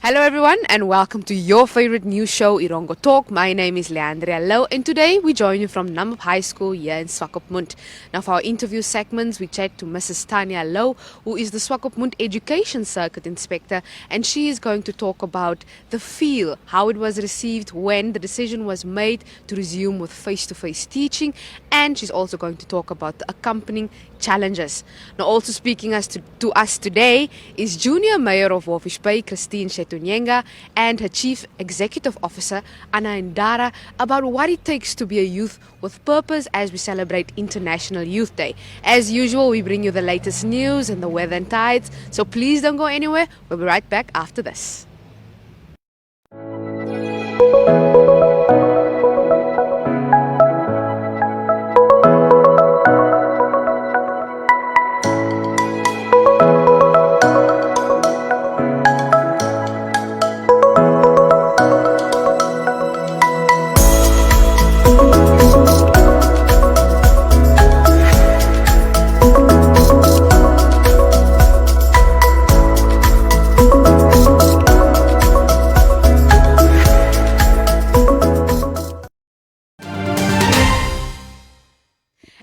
Hello everyone and welcome to your favorite news show, Erongo Talk. My name is Tania Louw and today we join you from Namib High School here in Swakopmund. Now for our interview segments, we chat to Mrs. Tania Louw, who is the Swakopmund Education Circuit Inspector, and she is going to talk about the feel, how it was received when the decision was made to resume with face-to-face teaching, and she's also going to talk about the accompanying challenges. Now also speaking to us today is Junior Mayor of Walvis Bay, Kristine Shetunyenga, and her Chief Executive Officer, Ndara, about what it takes to be a youth with purpose as we celebrate International Youth Day. As usual, we bring you the latest news and the weather and tides, so please don't go anywhere. We'll be right back after this.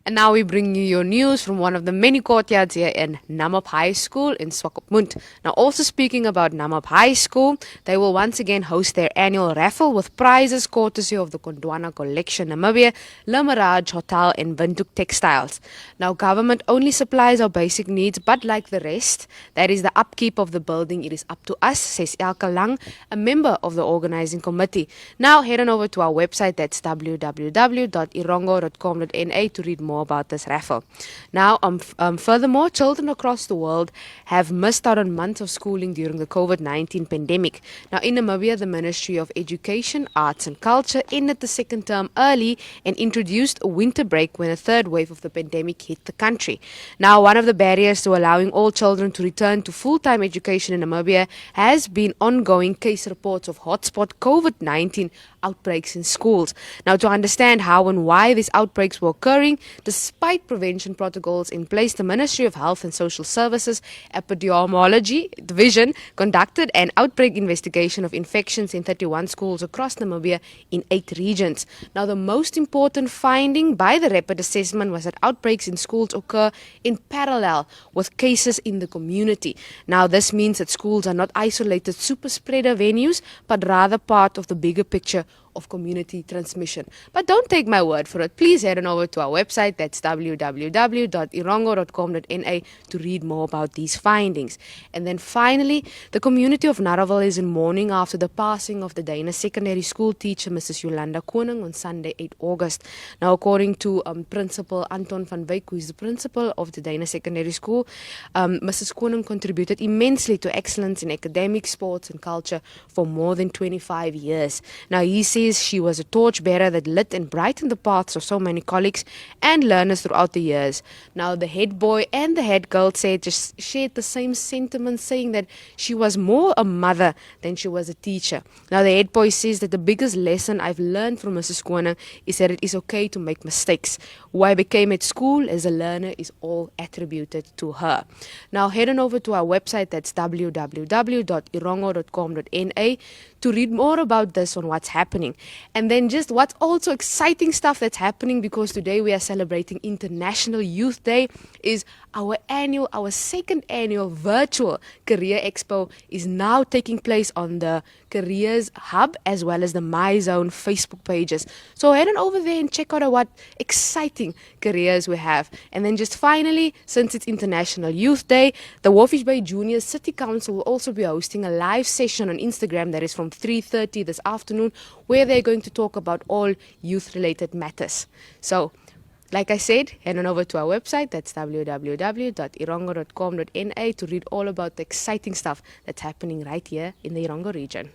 And now we bring you your news from one of the many courtyards here in Namib High School in Swakopmund. Now, also speaking about Namib High School, they will once again host their annual raffle with prizes courtesy of the Gondwana Collection Namibia, Le Mirage Hotel and Windhoek Textiles. Now, government only supplies our basic needs, but like the rest, that is the upkeep of the building, it is up to us, says Elke Lang, a member of the organizing committee. Now, head on over to our website, that's www.erongo.com.na to read more about this raffle. Now, furthermore, children across the world have missed out on months of schooling during the COVID-19 pandemic. Now, in Namibia, the Ministry of Education, Arts and Culture ended the second term early and introduced a winter break when a third wave of the pandemic hit the country. Now, one of the barriers to allowing all children to return to full-time education in Namibia has been ongoing case reports of hotspot COVID-19 outbreaks in schools. Now, to understand how and why these outbreaks were occurring, despite prevention protocols in place, the Ministry of Health and Social Services Epidemiology Division conducted an outbreak investigation of infections in 31 schools across Namibia in 8 regions. Now, the most important finding by the rapid assessment was that outbreaks in schools occur in parallel with cases in the community. Now, this means that schools are not isolated super spreader venues, but rather part of the bigger picture of community transmission. But don't take my word for it. Please head on over to our website, that's www.erongo.com.na to read more about these findings. And then finally, the community of Ndara is in mourning after the passing of the Dana secondary school teacher, Mrs. Yolanda Koning, on Sunday, 8 August. Now, according to Principal Anton van Wyk, who is the principal of the Dana secondary school, Mrs. Koning contributed immensely to excellence in academic, sports and culture for more than 25 years. Now, he says she was a torchbearer that lit and brightened the paths of so many colleagues and learners throughout the years. Now, the head boy and the head girl shared the same sentiment, saying that she was more a mother than she was a teacher. Now, the head boy says that the biggest lesson I've learned from Mrs. Koning is that it is okay to make mistakes. Who I became at school as a learner is all attributed to her. Now, head on over to our website, that's www.erongo.com.na to read more about this on what's happening. And then just what's also exciting stuff that's happening, because today we are celebrating International Youth Day, is our second annual virtual Career Expo is now taking place on the Careers Hub as well as the My Zone Facebook pages. So head on over there and check out what exciting careers we have. And then just finally, since it's International Youth Day, the Walvis Bay Junior City Council will also be hosting a live session on Instagram that is from 3:30 this afternoon, where they're going to talk about all youth-related matters. So, like I said, head on over to our website, that's www.erongo.com.na to read all about the exciting stuff that's happening right here in the Erongo region.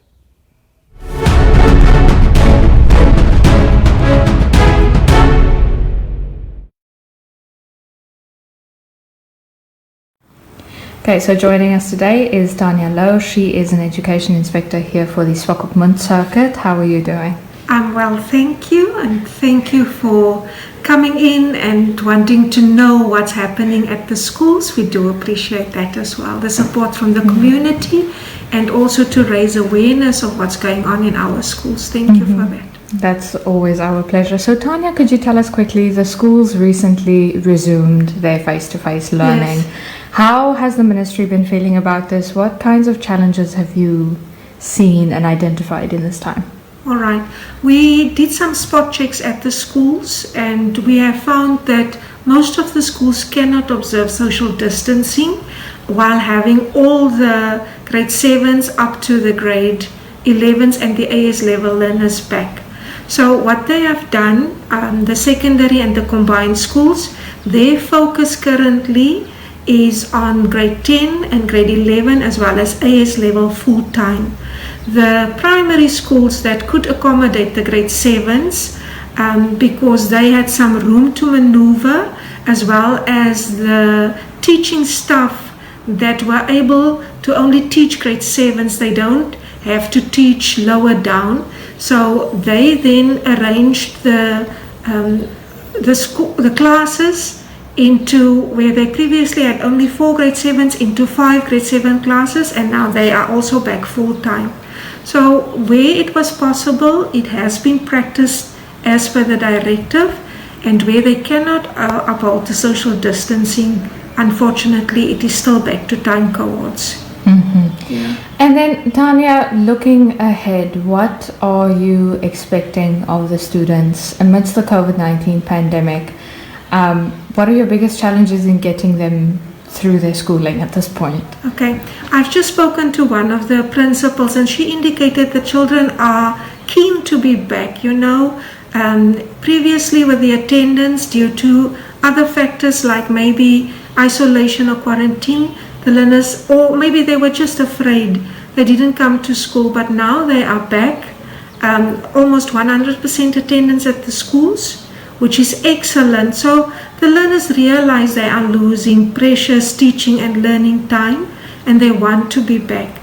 Okay, so joining us today is Tania Louw. She is an education inspector here for the Swakopmund circuit. How are you doing? I'm well, thank you, and thank you for coming in and wanting to know what's happening at the schools. We do appreciate that as well, the support from the community, and also to raise awareness of what's going on in our schools. Thank you for that. That's always our pleasure. So, Tania, could you tell us quickly, the schools recently resumed their face-to-face learning. Yes. How has the ministry been feeling about this? What kinds of challenges have you seen and identified in this time? All right. We did some spot checks at the schools, and we have found that most of the schools cannot observe social distancing while having all the grade 7s up to the grade 11s and the AS level learners back. So what they have done, the secondary and the combined schools, their focus currently is on grade 10 and grade 11 as well as AS level full time. The primary schools that could accommodate the grade 7s, because they had some room to maneuver, as well as the teaching staff that were able to only teach grade 7s, they don't have to teach lower down. So they then arranged the classes into where they previously had only 4 grade 7s into 5 grade 7 classes, and now they are also back full time. So where it was possible, it has been practiced as per the directive, and where they cannot uphold the social distancing, unfortunately, it is still back to time cohorts. Yeah. And then, Tania, looking ahead, what are you expecting of the students amidst the COVID-19 pandemic? What are your biggest challenges in getting them through their schooling at this point? Okay, I've just spoken to one of the principals, and she indicated the children are keen to be back. Previously with the attendance, due to other factors like maybe isolation or quarantine, the learners, or maybe they were just afraid, they didn't come to school, but now they are back. Almost 100% attendance at the schools, which is excellent. So the learners realize they are losing precious teaching and learning time, and they want to be back.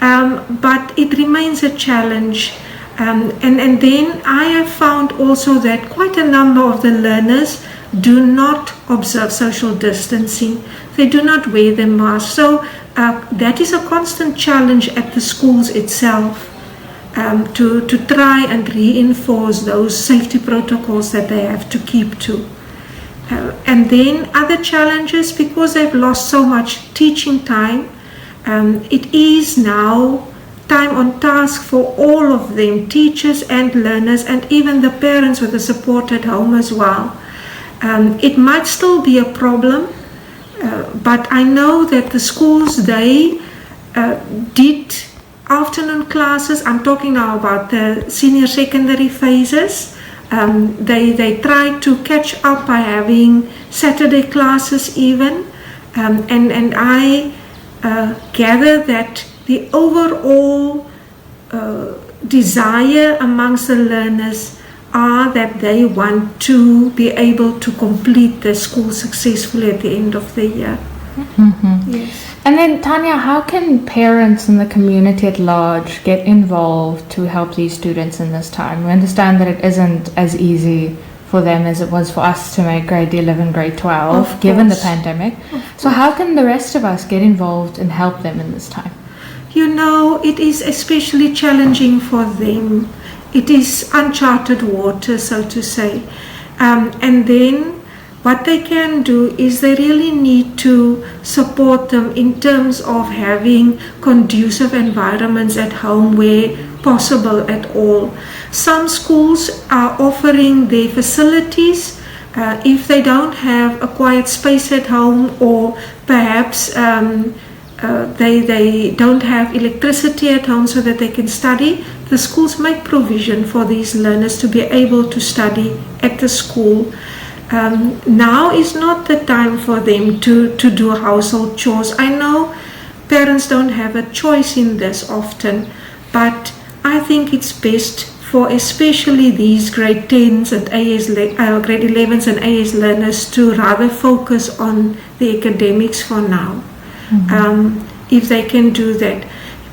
But it remains a challenge. And then I have found also that quite a number of the learners do not observe social distancing. They do not wear the mask. So that is a constant challenge at the schools itself, to try and reinforce those safety protocols that they have to keep to. And then other challenges, because they've lost so much teaching time, it is now time on task for all of them, teachers and learners, and even the parents with the support at home as well. It might still be a problem, but I know that the schools, they did afternoon classes. I'm talking now about the senior secondary phases. They tried to catch up by having Saturday classes even, and I gather that the overall desire amongst the learners are that they want to be able to complete their school successfully at the end of the year. Yes. And then, Tania, how can parents and the community at large get involved to help these students in this time? We understand that it isn't as easy for them as it was for us to make grade 11, grade 12, given the pandemic. So how can the rest of us get involved and help them in this time? It is especially challenging for them. It is uncharted water, so to say. And then what they can do is they really need to support them in terms of having conducive environments at home where possible at all. Some schools are offering their facilities. If they don't have a quiet space at home, or perhaps they don't have electricity at home so that they can study, the schools make provision for these learners to be able to study at the school. Now is not the time for them to do household chores. I know parents don't have a choice in this often, but I think it's best for especially these grade 10s and grade 11s and AS learners to rather focus on the academics for now. If they can do that.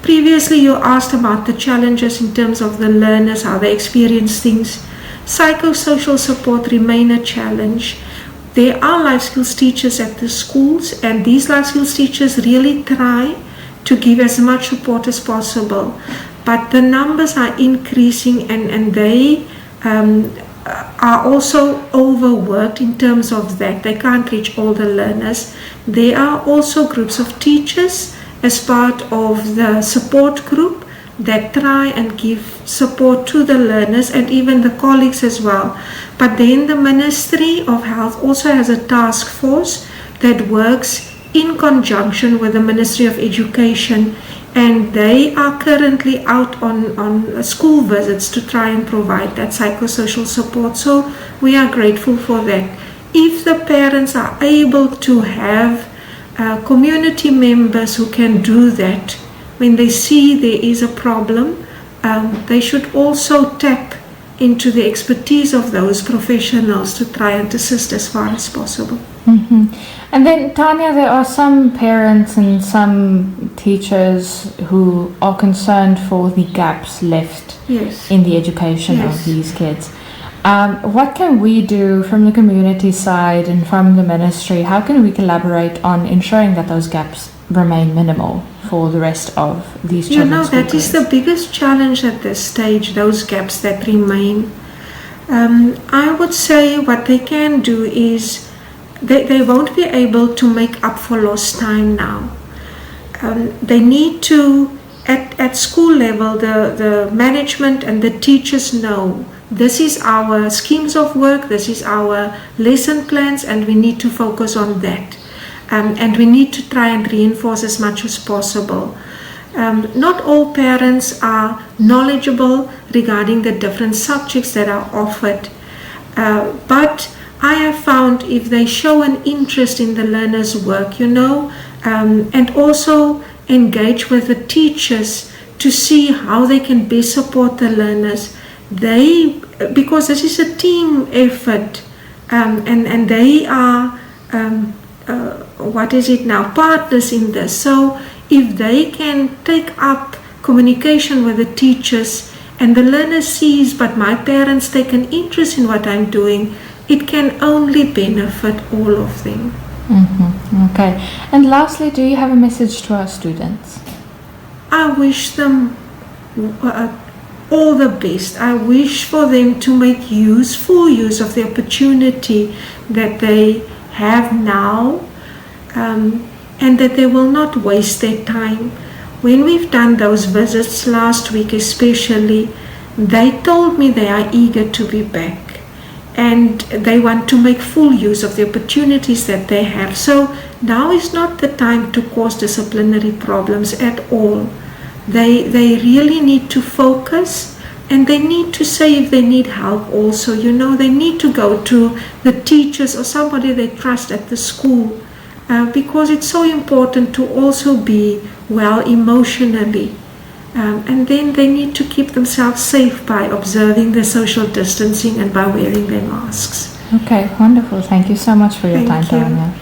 Previously, you asked about the challenges in terms of the learners, how they experience things. Psychosocial support remain a challenge. There are life skills teachers at the schools, and these life skills teachers really try to give as much support as possible. But the numbers are increasing, and they are also overworked in terms of that. They can't reach all the learners. There are also groups of teachers as part of the support group that try and give support to the learners and even the colleagues as well. But then the Ministry of Health also has a task force that works in conjunction with the Ministry of Education, and they are currently out on school visits to try and provide that psychosocial support. So we are grateful for that. If the parents are able to have community members who can do that, when they see there is a problem, they should also tap into the expertise of those professionals to try and assist as far as possible. Mm-hmm. And then, Tania, there are some parents and some teachers who are concerned for the gaps left in the education of these kids. What can we do from the community side and from the ministry? How can we collaborate on ensuring that those gaps remain minimal for the rest of these children? That is the biggest challenge at this stage, those gaps that remain. I would say what they can do is they won't be able to make up for lost time now. They need to, at school level, the management and the teachers know this is our schemes of work, this is our lesson plans, and we need to focus on that. And we need to try and reinforce as much as possible. Not all parents are knowledgeable regarding the different subjects that are offered, but I have found if they show an interest in the learner's work, and also engage with the teachers to see how they can best support the learners, because this is a team effort, and they are partners in this. So if they can take up communication with the teachers and the learner sees, but my parents take an interest in what I'm doing, it can only benefit all of them. Mm-hmm. Okay. And lastly, do you have a message to our students? I wish them all the best. I wish for them to make full use of the opportunity that they have now, and that they will not waste their time. When we've done those visits last week especially, they told me they are eager to be back and they want to make full use of the opportunities that they have. So now is not the time to cause disciplinary problems at all. They really need to focus, and they need to say if they need help also. They need to go to the teachers or somebody they trust at the school, because it's so important to also be well emotionally. And then they need to keep themselves safe by observing the social distancing and by wearing their masks. Okay, wonderful. Thank you so much for your time, Tania.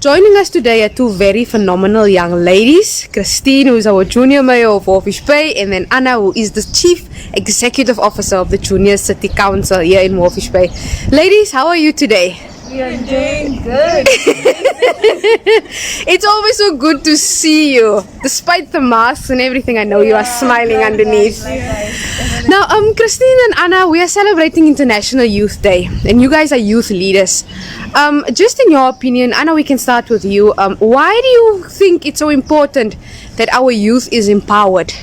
Joining us today are two very phenomenal young ladies. Kristine, who is our junior mayor of Walvis Bay, and then Anna, who is the chief executive officer of the Junior City Council here in Walvis Bay. Ladies, how are you today? We are doing good. It's always so good to see you. Despite the masks and everything, I know you are smiling underneath. Now, Kristine and Anna, we are celebrating International Youth Day, and you guys are youth leaders. Just in your opinion, Anna, we can start with you. Why do you think it's so important that our youth is empowered?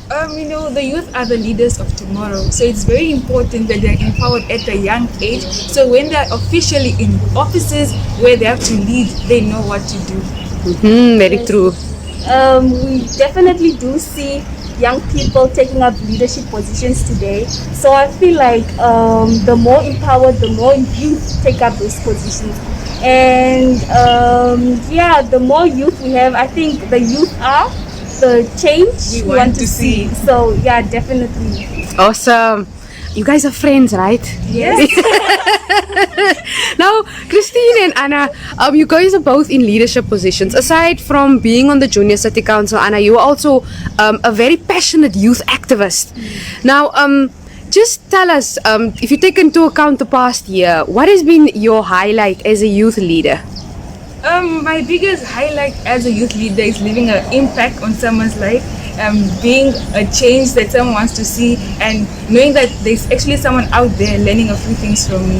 The youth are the leaders of tomorrow, so it's very important that they're empowered at a young age, so when they're officially in offices where they have to lead, they know what to do. Very true. We definitely do see young people taking up leadership positions today. So I feel like the more empowered, the more youth take up those positions. And the more youth we have, I think the youth are the change we want to see. So yeah, definitely. Awesome. You guys are friends, right? Yes. Now, Kristine and Anna, you guys are both in leadership positions. Aside from being on the Junior City Council, Anna, you are also a very passionate youth activist. Now, just tell us, if you take into account the past year, what has been your highlight as a youth leader? My biggest highlight as a youth leader is leaving an impact on someone's life, being a change that someone wants to see, and knowing that there's actually someone out there learning a few things from me.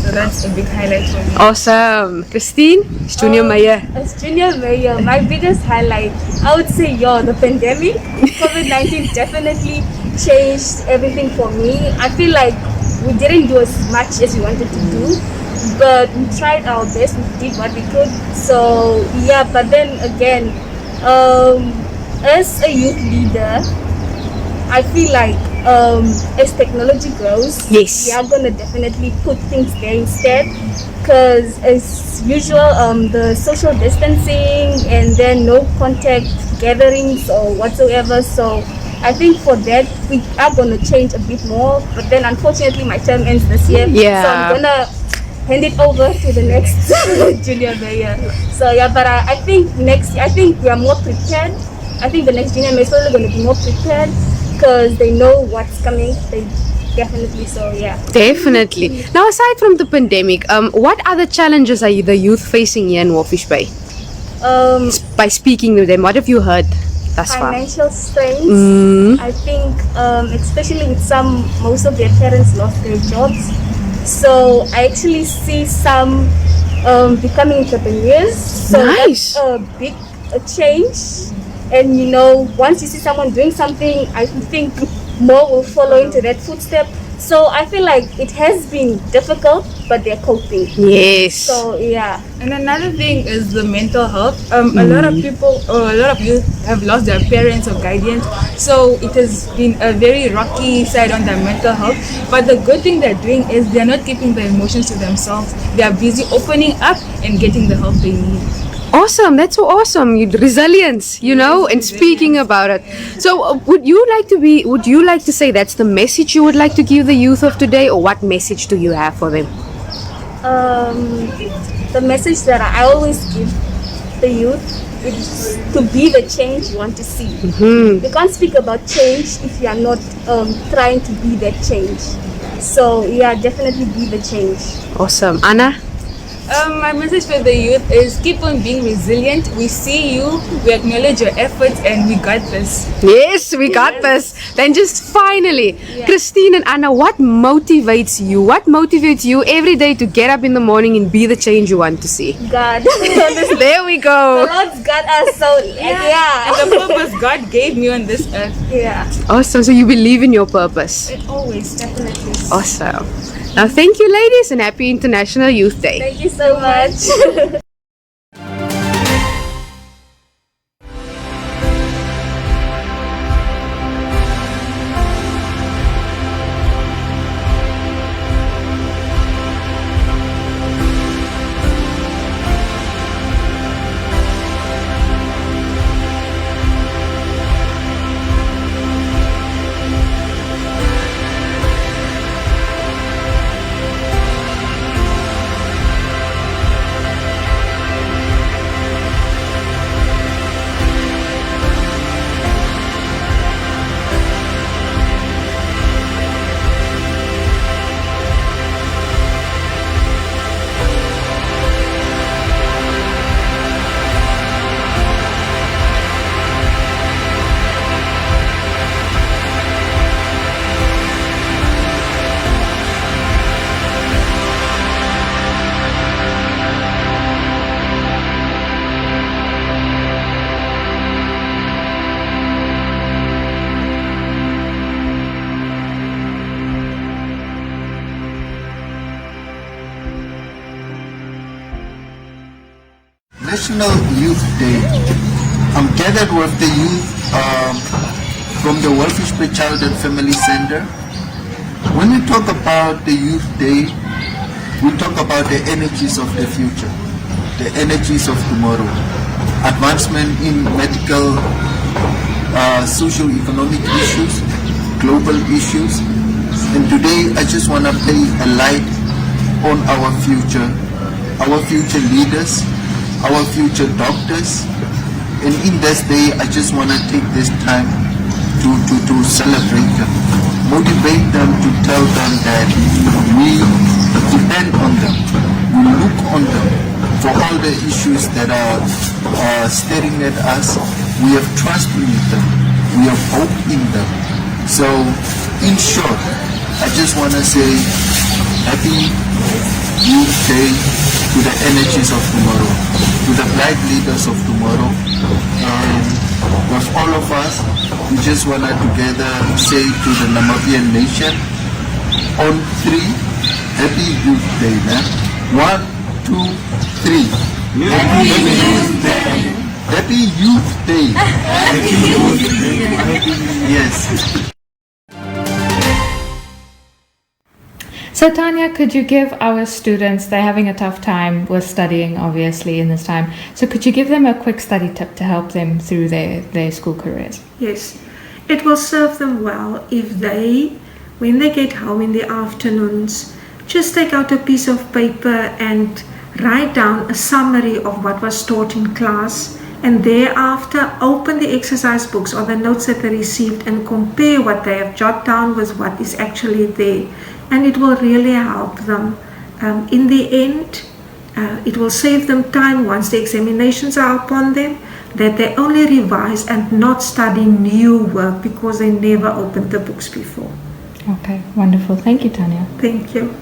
So that's a big highlight for me. Awesome. Kristine, Junior Mayor. As junior mayor, my biggest highlight, I would say, the pandemic. COVID-19 definitely changed everything for me. I feel like we didn't do as much as we wanted to do, but we tried our best, we did what we could. So yeah, but then again, as a youth leader, I feel like as technology grows, Yes. we are gonna definitely put things there instead, because as usual, the social distancing and then no contact gatherings or whatsoever. So I think for that we are gonna change a bit more. But then unfortunately my term ends this year, Yeah. so I'm gonna hand it over to the next junior mayor. So yeah, but I think next year, I think we are more prepared. I think the next junior mayor is probably going to be more prepared because they know what's coming. They definitely, so yeah. Definitely. Now, aside from the pandemic, what other challenges are the youth facing here in Walvis Bay? By speaking with them, what have you heard thus far? Financial strains. I think, especially with most of their parents lost their jobs. So I actually see some becoming entrepreneurs. So Nice. that's a big change. And once you see someone doing something, I think more will follow into that footstep. So I feel like it has been difficult, but they're coping. Yes. So yeah. And another thing is the mental health. A lot of people, or a lot of youth have lost their parents or guardians. So it has been a very rocky side on their mental health. But the good thing they're doing is they're not keeping their emotions to themselves. They are busy opening up and getting the help they need. Awesome. That's so awesome. Resilience, and speaking about it. So, would you like to say that's the message you would like to give the youth of today, or what message do you have for them? The message that I always give the youth is to be the change you want to see. You can't speak about change if you are not trying to be that change. So yeah, definitely be the change. Awesome. Anna? My message for the youth is keep on being resilient. We see you, we acknowledge your efforts, and we got this. Yes, we got this. Then just finally, Kristine and Anna, what motivates you? What motivates you every day to get up in the morning and be the change you want to see? God. There we The go. Lord's got us, so yeah. And the purpose God gave me on this earth. Yeah. Awesome. So you believe in your purpose. Always, definitely. Awesome. Now, thank you, ladies, and happy International Youth Day. Thank you so much. National Youth Day. I'm gathered with the youth from the Walvis Bay Child and Family Center. When we talk about the Youth Day, we talk about the energies of the future, the energies of tomorrow, advancement in medical, socio-economic issues, global issues. And today I just want to play a light on our future leaders, our future doctors. And in this day, I just want to take this time to celebrate them, motivate them, to tell them that we depend on them, we look on them for all the issues that are staring at us. We have trust in them, we have hope in them. So, in short, I just want to say happy Youth Day to the energies of tomorrow, to the bright leaders of tomorrow. And with all of us, we just want to together say to the Namibian nation, on 3, happy Youth Day. Nah? 1, 2, 3. Happy Youth Day. Happy Youth Day. Happy Youth Day. Yes. So Tania, could you give our students, they're having a tough time with studying obviously in this time, so could you give them a quick study tip to help them through their school careers? Yes, it will serve them well if they, when they get home in the afternoons, just take out a piece of paper and write down a summary of what was taught in class, and thereafter open the exercise books or the notes that they received and compare what they have jotted down with what is actually there. And it will really help them. In the end, it will save them time once the examinations are upon them, that they only revise and not study new work because they never opened the books before. Okay, wonderful. Thank you, Tania. Thank you.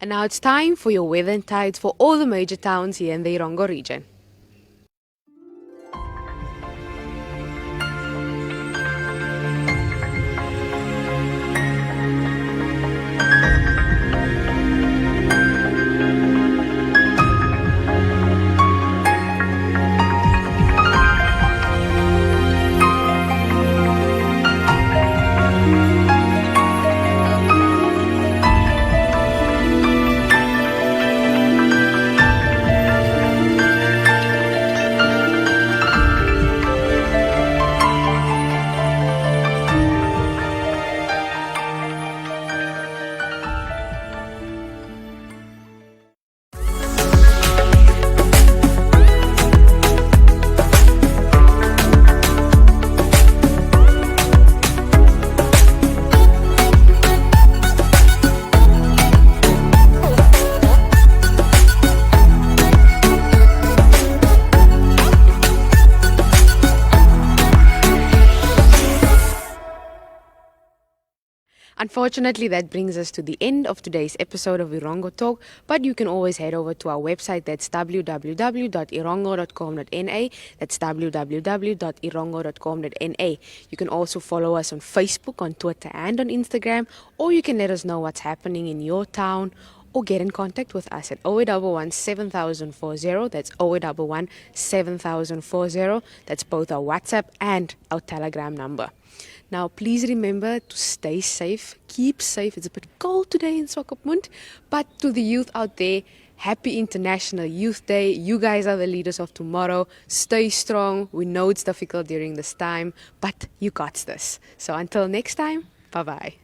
And now it's time for your weather and tides for all the major towns here in the Erongo region. Unfortunately, that brings us to the end of today's episode of Erongo Talk, but you can always head over to our website. That's www.erongo.com.na. That's www.erongo.com.na. You can also follow us on Facebook, on Twitter, and on Instagram, or you can let us know what's happening in your town, or get in contact with us at 0811 7040. That's 0811 7040. That's both our WhatsApp and our Telegram number. Now, please remember to stay safe, keep safe. It's a bit cold today in Swakopmund, but to the youth out there, happy International Youth Day. You guys are the leaders of tomorrow. Stay strong. We know it's difficult during this time, but you got this. So until next time, bye-bye.